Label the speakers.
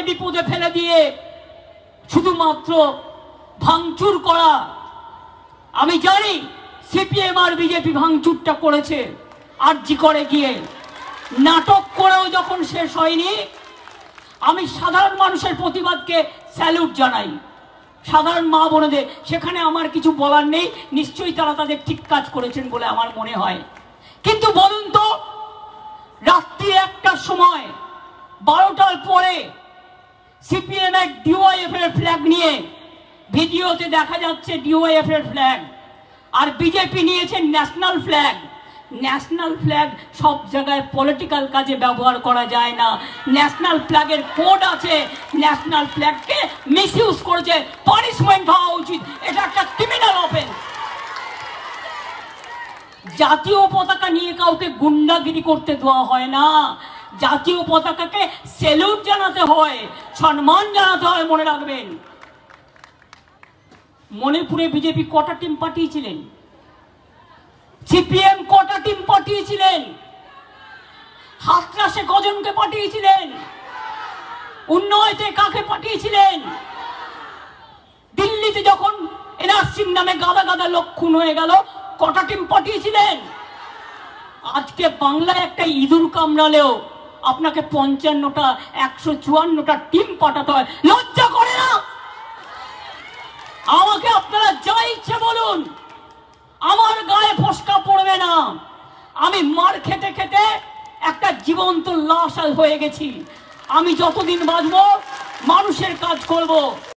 Speaker 1: বিপদে ফেলে দিয়ে শুধুমাত্র ভাঙচুর করা। আমি জানি সিপিএম আর বিজেপি ভাঙচুরটা করেছে আরজি করে গিয়ে, নাটক করেও যখন শেষ হয়নি। আমি সাধারণ মানুষের প্রতিবাদকে স্যালুট জানাই, সাধারণ মা বোনেদের, সেখানে আমার কিছু বলার নেই, নিশ্চয়ই তারা তাদের ঠিক কাজ করেছেন বলে আমার মনে হয়। কিন্তু বলুন তো, রাত্রি 1টার সময় 12টার পরে সিপিএম এর ডিওয়াইএফ এর ফ্ল্যাগ নিয়ে ভিডিওতে দেখা যাচ্ছে ডিওয়াইএফ এর ফ্ল্যাগ, আর বিজেপি নিয়েছে ন্যাশনাল ফ্ল্যাগ। ন্যাশনাল ফ্ল্যাগ সব জায়গায় পলিটিক্যাল কাজে ব্যবহার করা যায় না। ন্যাশনাল ফ্ল্যাগের কোড আছে, ন্যাশনাল ফ্ল্যাগকে মিসইউজ করেছে, পানিশমেন্ট হওয়া উচিত, এটা একটা ক্রিমিনাল অফেন্স। জাতীয় পতাকা নিয়ে কাউকে গুন্ডাগিরি করতে দেওয়া হয় না, জাতীয় পতাকাকে স্যালুট জানাতে হয়, সম্মান জানাতে হয়। মনে রাখবেন, মণিপুরে বিজেপি কটা টিম পাঠিয়েছিলেন, সিপিএম কটা টিম পাঠিয়েছিলেন, হাতরাসে কজনকে পাঠিয়েছিলেন, উন্নয়তে কাকে পাঠিয়েছিলেন, দিল্লিতে যখন এনআরসির নামে গাদা গাদা লোক খুন হয়ে গেল কটা টিম পাঠিয়েছিলেন। আজকে বাংলায় একটা ইঁদুর কামড়ালেও আপনাকে 55টা 154টা টিম পাঠাতে হয়, লজ্জা করে না? আমাকে আপনারা যা ইচ্ছে বলুন, আমার গায়ে ফসকা পড়বে না। আমি মার খেতে খেতে একটা জীবন্ত লাশ হয়ে গেছি। আমি যতদিন বাঁচবো মানুষের কাজ করব।